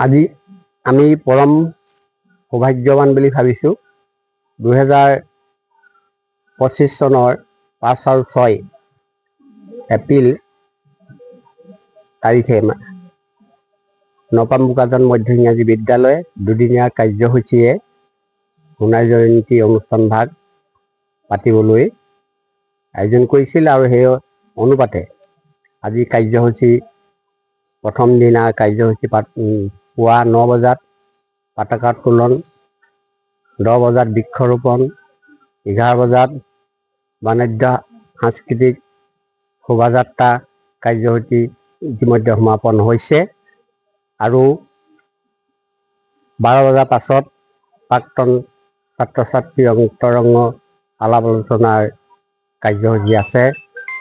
আজি আমি পৰম সৌভাগ্যৱান বুলি ভাবিছোঁ 2025 চনৰ 5 আৰু 6 এপ্ৰিল তাৰিখে নপাম বোকাজান মধ্য ইংৰাজী বিদ্যালয় দুদিনীয়া কাৰ্যসূচীৰে সোণাৰী জয়ন্তী অনুষ্ঠান ভাগ পাতিবলৈ আয়োজন কৰিছিল আৰু সেই অনুপাতে আজি কাৰ্যসূচী প্ৰথম দিনা কাৰ্যসূচী পুৱা 9 বজাত পতাকা উত্তোলন, 10 বজাত বৃক্ষৰোপণ, 11 বজাত বাণিজ্য সাংস্কৃতিক শোভাযাত্ৰা কাৰ্যসূচী ইতিমধ্যে সমাপন হৈছে আৰু 12 বজাৰ পাছত প্ৰাক্তন ছাত্ৰ ছাত্ৰী অন্তৰংগ আলাপ আলোচনাৰ কাৰ্যসূচী আছে।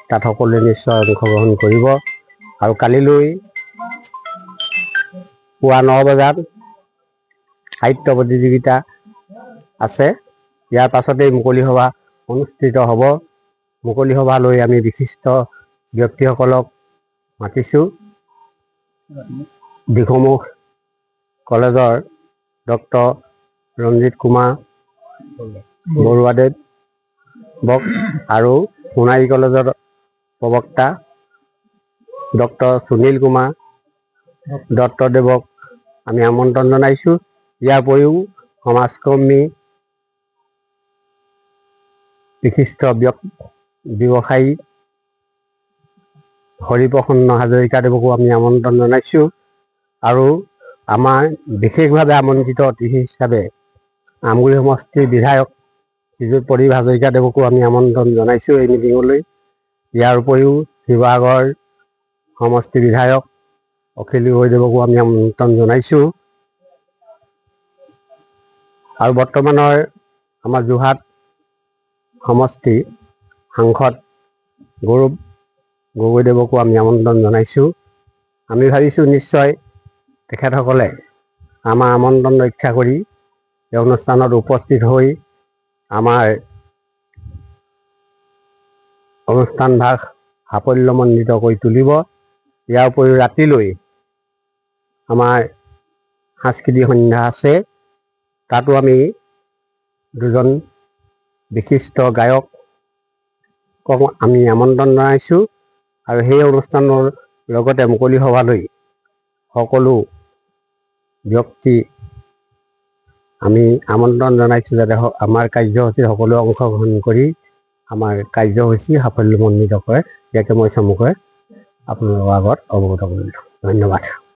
তাত সকলোৱে নিশ্চয় অংশগ্ৰহণ কৰিব আৰু কালিলৈ পুৱা 9 বজাত সাহিত্য প্ৰতিযোগিতা আছে। ইয়াৰ পাছতেই মুকলি সভা অনুষ্ঠিত হ'ব। মুকলি সভালৈ আমি বিশিষ্ট ব্যক্তিসকলক মাতিছোঁ। দিখৌমুখ কলেজৰ ডক্টৰ ৰঞ্জিত কুমাৰ বৰুৱাদেৱক আৰু সোণাৰী কলেজৰ প্ৰবক্তা ডক্টৰ সুনীল কুমাৰ দত্তদেৱক আমি আমন্ত্ৰণ জনাইছোঁ। ইয়াৰ উপৰিও সমাজকৰ্মী, বিশিষ্ট ব্যৱসায়ী হৰিপ্ৰসন্ন হাজৰিকাদেৱকো আমি আমন্ত্ৰণ জনাইছোঁ আৰু আমাৰ বিশেষভাৱে আমন্ত্ৰিত অতিথি হিচাপে আমগুৰি সমষ্টিৰ বিধায়ক শ্ৰীযুত প্ৰদীপ হাজৰিকাদেৱকো আমি আমন্ত্ৰণ জনাইছোঁ এই মিটিঙলৈ। ইয়াৰ উপৰিও শিৱসাগৰ সমষ্টিৰ বিধায়ক অখিল গগৈদেৱকো আমি আমন্ত্ৰণ জনাইছোঁ আৰু বৰ্তমানৰ আমাৰ যোৰহাট সমষ্টি সাংসদ গৌৰৱ গগৈদেৱকো আমি আমন্ত্ৰণ জনাইছোঁ। আমি ভাবিছোঁ নিশ্চয় তেখেতসকলে আমাৰ আমন্ত্ৰণ ৰক্ষা কৰি এই অনুষ্ঠানত উপস্থিত হৈ আমাৰ অনুষ্ঠান ভাগ সাফল্যমণ্ডিত কৰি তুলিব। ইয়াৰ উপৰিও ৰাতিলৈ আমাৰ সাংস্কৃতিক সন্ধ্যা আছে। তাতো আমি দুজন বিশিষ্ট গায়কক আমি আমন্ত্ৰণ জনাইছোঁ আৰু সেই অনুষ্ঠানৰ লগতে মুকলি সভালৈ সকলো ব্যক্তি আমি আমন্ত্ৰণ জনাইছোঁ যাতে আমাৰ কাৰ্যসূচীত সকলোৱে অংশগ্ৰহণ কৰি আমাৰ কাৰ্যসূচী সাফল্যমণ্ডিত কৰে। ইয়াকে মই চমুকৈ আপোনালোকৰ আগত অৱগত কৰিলোঁ। ধন্যবাদ।